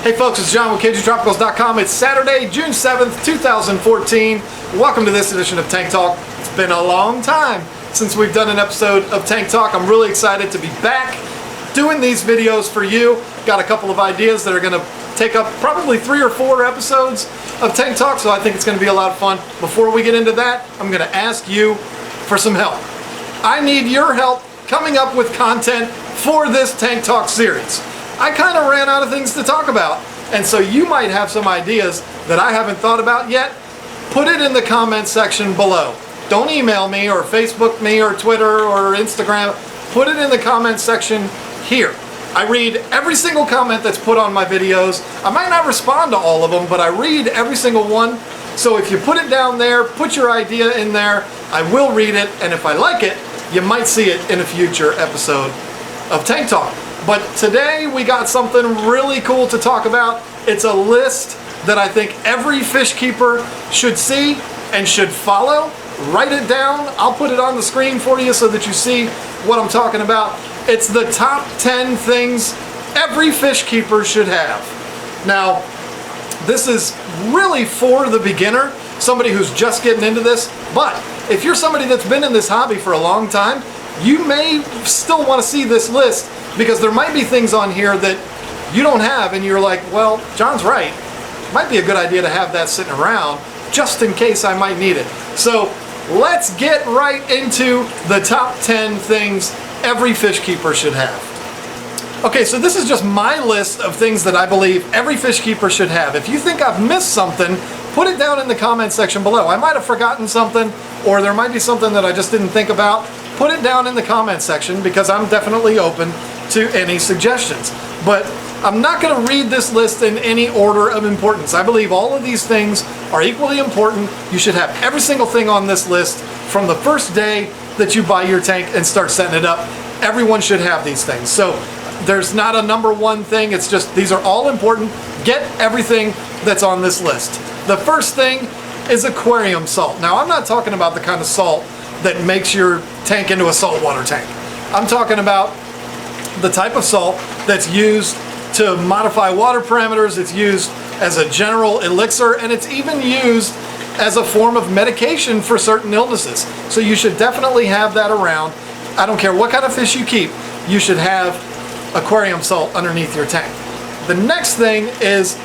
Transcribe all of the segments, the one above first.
Hey folks, it's John with KGTropicals.com. It's Saturday, June 7th, 2014. Welcome to this edition of Tank Talk. It's been a long time since we've done an episode of Tank Talk. I'm really excited to be back doing these videos for you. Got a couple of ideas that are going to take up probably 3 or 4 episodes of Tank Talk, so I think it's going to be a lot of fun. Before we get into that, I'm going to ask you for some help. I need your help coming up with content for this Tank Talk series. I kind of ran out of things to talk about, and so you might have some ideas that I haven't thought about yet. Put it in the comment section below. Don't email me or Facebook me or Twitter or Instagram. Put it in the comment section here. I read every single comment that's put on my videos. I might not respond to all of them, but I read every single one. So if you put it down there, put your idea in there, I will read it, and if I like it, you might see it in a future episode of Tank Talk. But today we got something really cool to talk about. It's a list that I think every fish keeper should see and should follow. Write it down. I'll put it on the screen for you so that you see what I'm talking about. It's the top 10 things every fish keeper should have. Now, this is really for the beginner, somebody who's just getting into this, but if you're somebody that's been in this hobby for a long time, you may still want to see this list, because there might be things on here that you don't have and you're like, well, John's right. Might be a good idea to have that sitting around just in case I might need it. So let's get right into the top 10 things every fish keeper should have. Okay, so this is just my list of things that I believe every fish keeper should have. If you think I've missed something, put it down in the comment section below. I might have forgotten something, or there might be something that I just didn't think about. Put it down in the comment section, because I'm definitely open to any suggestions. But I'm not going to read this list in any order of importance. I believe all of these things are equally important. You should have every single thing on this list from the first day that you buy your tank and start setting it up. Everyone should have these things. So there's not a number one thing. It's just these are all important. Get everything that's on this list. The first thing is aquarium salt. Now, I'm not talking about the kind of salt that makes your tank into a saltwater tank. I'm talking about the type of salt that's used to modify water parameters. It's used as a general elixir, and it's even used as a form of medication for certain illnesses. So you should definitely have that around. I don't care what kind of fish you keep, you should have aquarium salt underneath your tank. The next thing is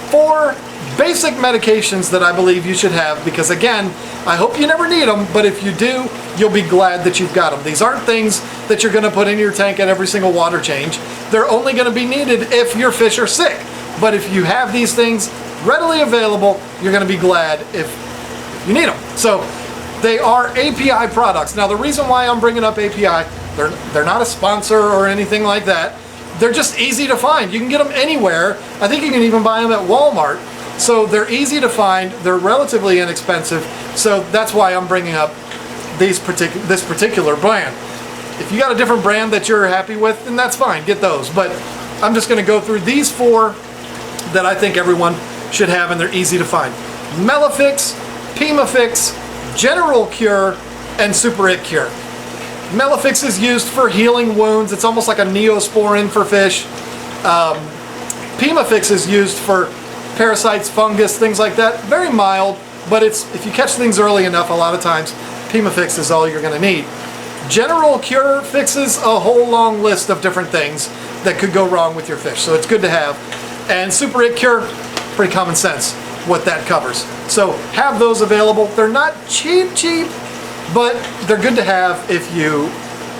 4 basic medications that I believe you should have, because again, I hope you never need them, but if you do, you'll be glad that you've got them. These aren't things that you're going to put in your tank at every single water change. They're only going to be needed if your fish are sick. But if you have these things readily available, you're going to be glad if you need them. So they are API products. Now, the reason why I'm bringing up API, they're not a sponsor or anything like that. They're just easy to find. You can get them anywhere. I think you can even buy them at Walmart. So they're easy to find. They're relatively inexpensive. So that's why I'm bringing up this particular brand. If you got a different brand that you're happy with, then that's fine. Get those. But I'm just going to go through these 4 that I think everyone should have, and they're easy to find. Melafix, Pimafix, General Cure, and Super It Cure. Melafix is used for healing wounds. It's almost like a neosporin for fish. Pimafix is used for parasites, fungus, things like that. Very mild, but if you catch things early enough, a lot of times Pimafix is all you're going to need. General Cure fixes a whole long list of different things that could go wrong with your fish, so it's good to have. And Super It Cure, pretty common sense what that covers. So have those available. They're not cheap, but they're good to have if you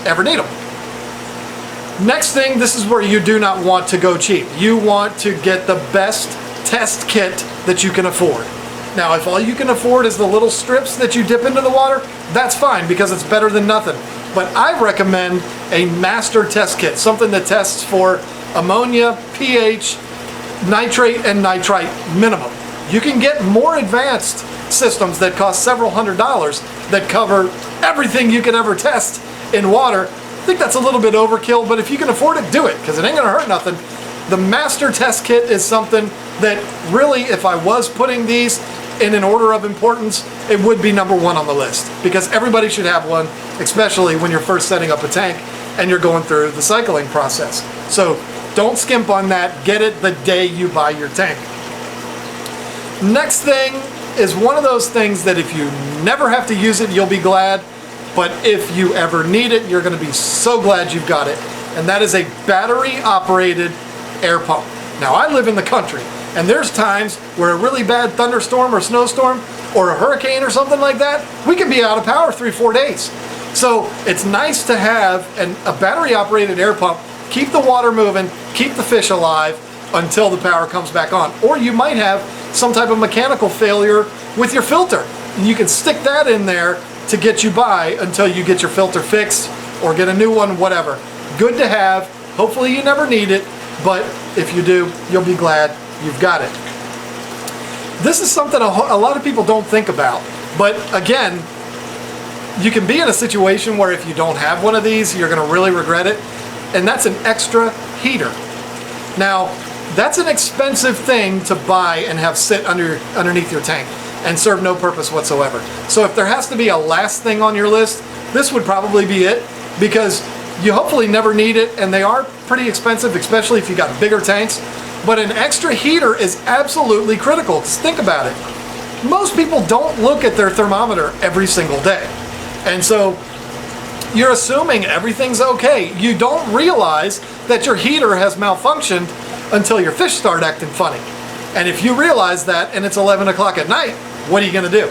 ever need them. Next thing, this is where you do not want to go cheap. You want to get the best test kit that you can afford. Now, if all you can afford is the little strips that you dip into the water, that's fine, because it's better than nothing. But I recommend a master test kit, something that tests for ammonia, pH, nitrate, and nitrite minimum. You can get more advanced systems that cost several $100s that cover everything you could ever test in water. I think that's a little bit overkill, but if you can afford it, do it, because it ain't gonna hurt nothing. The master test kit is something that really, if I was putting these in an order of importance, it would be number 1 on the list, because everybody should have one, especially when you're first setting up a tank and you're going through the cycling process. So Don't skimp on that. Get it the day you buy your tank. Next thing is one of those things that if you never have to use it, you'll be glad. But if you ever need it, you're going to be so glad you've got it. And that is a battery-operated air pump. Now, I live in the country, and there's times where a really bad thunderstorm or snowstorm or a hurricane or something like that, we can be out of power 3-4 days. So it's nice to have a battery-operated air pump, keep the water moving, keep the fish alive until the power comes back on. Or you might have some type of mechanical failure with your filter. And you can stick that in there to get you by until you get your filter fixed or get a new one, whatever. Good to have. Hopefully you never need it, but if you do, you'll be glad you've got it. This is something a lot of people don't think about, but again, you can be in a situation where if you don't have one of these, you're going to really regret it, and that's an extra heater. Now, that's an expensive thing to buy and have sit underneath your tank and serve no purpose whatsoever. So if there has to be a last thing on your list, this would probably be it, because you hopefully never need it, and they are pretty expensive, especially if you got bigger tanks. But an extra heater is absolutely critical. Just think about it. Most people don't look at their thermometer every single day. And so you're assuming everything's okay. You don't realize that your heater has malfunctioned until your fish start acting funny. And if you realize that and it's 11 o'clock at night, what are you going to do?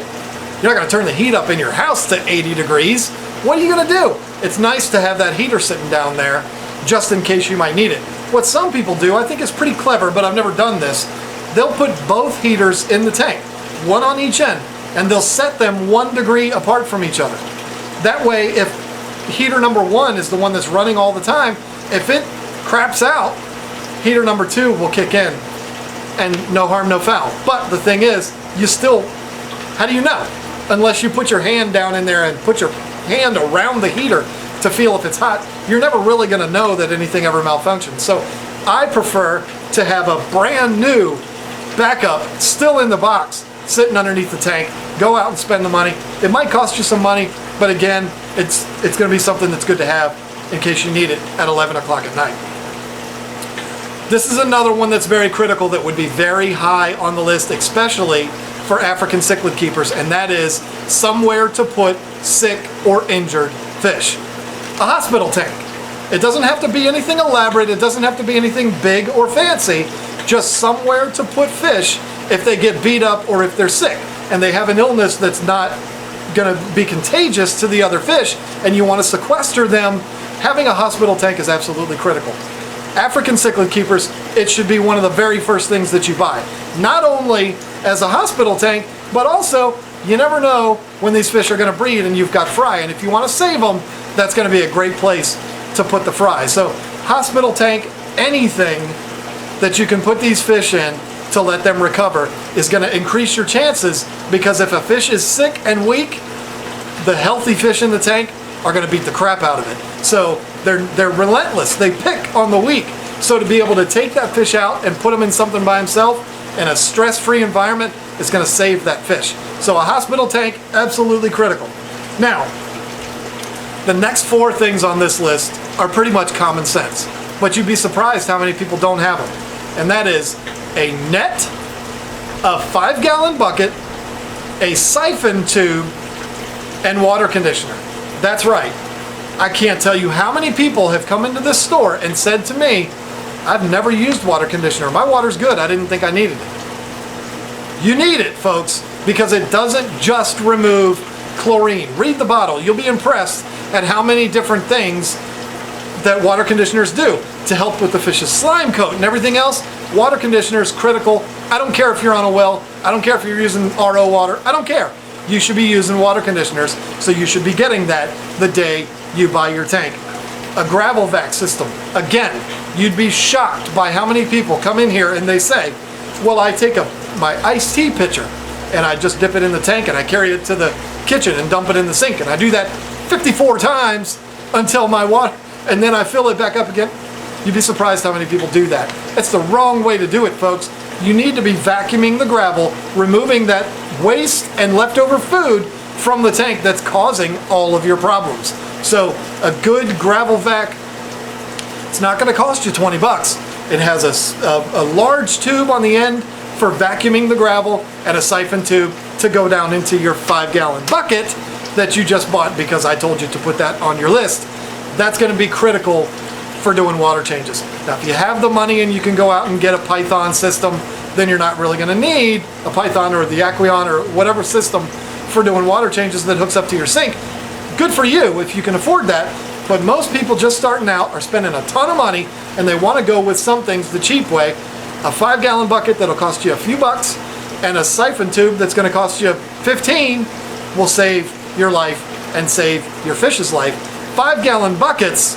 You're not going to turn the heat up in your house to 80 degrees. What are you going to do? It's nice to have that heater sitting down there just in case you might need it. What some people do, I think is pretty clever, but I've never done this. They'll put both heaters in the tank, one on each end, and they'll set them 1 degree apart from each other. That way, if heater number 1 is the one that's running all the time, if it craps out, heater number 2 will kick in, and no harm, no foul. But the thing is, you still, how do you know? Unless you put your hand down in there and put your hand around the heater to feel if it's hot, you're never really going to know that anything ever malfunctioned. So I prefer to have a brand new backup still in the box sitting underneath the tank. Go out and spend the money. It might cost you some money, but again, it's going to be something that's good to have in case you need it at 11 o'clock at night. This is another one that's very critical that would be very high on the list, especially for African cichlid keepers, and that is somewhere to put sick or injured fish. A hospital tank. It doesn't have to be anything elaborate, it doesn't have to be anything big or fancy, just somewhere to put fish if they get beat up or if they're sick and they have an illness that's not going to be contagious to the other fish and you want to sequester them. Having a hospital tank is absolutely critical. African cichlid keepers, it should be one of the very first things that you buy. Not only as a hospital tank, but also you never know when these fish are going to breed and you've got fry, and if you want to save them, that's going to be a great place to put the fry. So hospital tank, anything that you can put these fish in to let them recover is going to increase your chances, because if a fish is sick and weak, the healthy fish in the tank are going to beat the crap out of it. So they're relentless. They pick on the weak. So to be able to take that fish out and put him in something by himself in a stress-free environment is going to save that fish. So a hospital tank, absolutely critical. Now, the next 4 things on this list are pretty much common sense, but you'd be surprised how many people don't have them. And that is a net, a 5-gallon bucket, a siphon tube, and water conditioner. That's right. I can't tell you how many people have come into this store and said to me, I've never used water conditioner. My water's good. I didn't think I needed it. You need it, folks, because it doesn't just remove chlorine. Read the bottle. You'll be impressed at how many different things that water conditioners do to help with the fish's slime coat and everything else. Water conditioner is critical. I don't care if you're on a well. I don't care if you're using RO water. I don't care. You should be using water conditioners, so you should be getting that the day you buy your tank. A gravel vac system. Again, you'd be shocked by how many people come in here and they say, well, I take my iced tea pitcher and I just dip it in the tank and I carry it to the kitchen and dump it in the sink, and I do that 54 times until my water, and then I fill it back up again. You'd be surprised how many people do that. It's the wrong way to do it, folks. You need to be vacuuming the gravel, removing that waste and leftover food from the tank that's causing all of your problems. So a good gravel vac, it's not going to cost you 20 bucks. It has a large tube on the end for vacuuming the gravel and a siphon tube to go down into your 5-gallon bucket that you just bought because I told you to put that on your list. That's going to be critical for doing water changes. Now, if you have the money and you can go out and get a Python system, then you're not really going to need a Python or the Aqueon or whatever system for doing water changes that hooks up to your sink. Good for you if you can afford that, but most people just starting out are spending a ton of money and they want to go with some things the cheap way. A 5-gallon bucket that'll cost you a few bucks and a siphon tube that's going to cost you 15 will save your life and save your fish's life. 5-gallon buckets,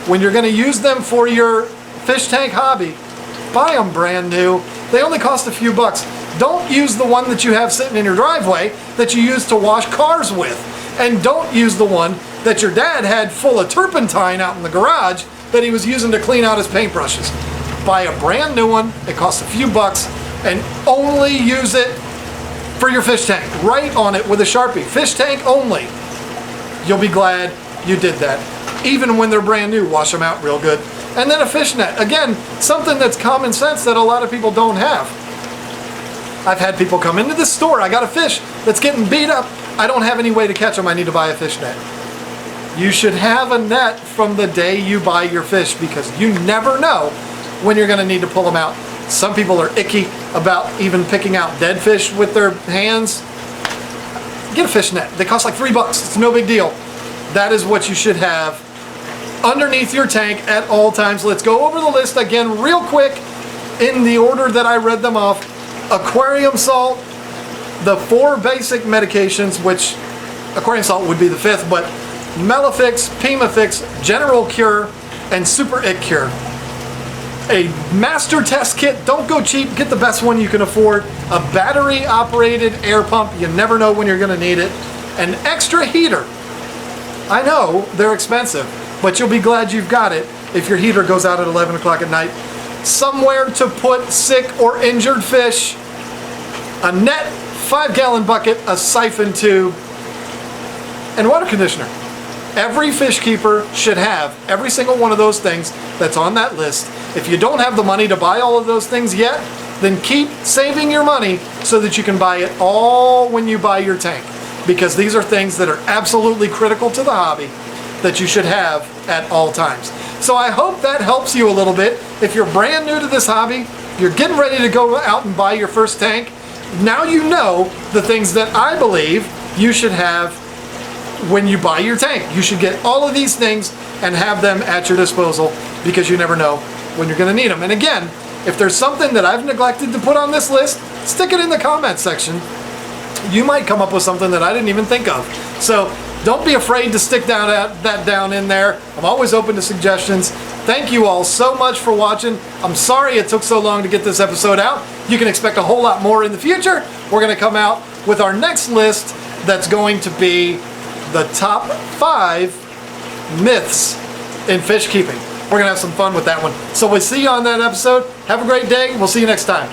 when you're going to use them for your fish tank hobby, buy them brand new. They only cost a few bucks. Don't use the one that you have sitting in your driveway that you use to wash cars with. And don't use the one that your dad had full of turpentine out in the garage that he was using to clean out his paintbrushes. Buy a brand new one. It costs a few bucks and only use it for your fish tank. Write on it with a Sharpie, fish tank only. You'll be glad you did that. Even when they're brand new, wash them out real good. And then a fish net. Again, something that's common sense that a lot of people don't have. I've had people come into the store, I got a fish that's getting beat up. I don't have any way to catch them, I need to buy a fish net. You should have a net from the day you buy your fish because you never know when you're going to need to pull them out. Some people are icky about even picking out dead fish with their hands. Get a fish net. They cost like $3. It's no big deal. That is what you should have underneath your tank at all times. Let's go over the list again real quick in the order that I read them off. Aquarium salt, the 4 basic medications, which aquarium salt would be the 5th, but Melafix, Pimafix, General Cure, and Super It Cure. A master test kit, don't go cheap, get the best one you can afford. A battery operated air pump, you never know when you're going to need it. An extra heater. I know they're expensive, but you'll be glad you've got it if your heater goes out at 11 o'clock at night. Somewhere to put sick or injured fish, a net, 5-gallon bucket, a siphon tube, and water conditioner. Every fish keeper should have every single one of those things that's on that list. If you don't have the money to buy all of those things yet, then keep saving your money so that you can buy it all when you buy your tank. Because these are things that are absolutely critical to the hobby that you should have at all times. So I hope that helps you a little bit. If you're brand new to this hobby, you're getting ready to go out and buy your first tank, now you know the things that I believe you should have when you buy your tank. You should get all of these things and have them at your disposal because you never know when you're going to need them. And again, if there's something that I've neglected to put on this list, stick it in the comment section. You might come up with something that I didn't even think of. So don't be afraid to stick that down in there. I'm always open to suggestions. Thank you all so much for watching. I'm sorry it took so long to get this episode out. You can expect a whole lot more in the future. We're going to come out with our next list that's going to be the top 5 myths in fish keeping. We're going to have some fun with that one. So we'll see you on that episode. Have a great day. We'll see you next time.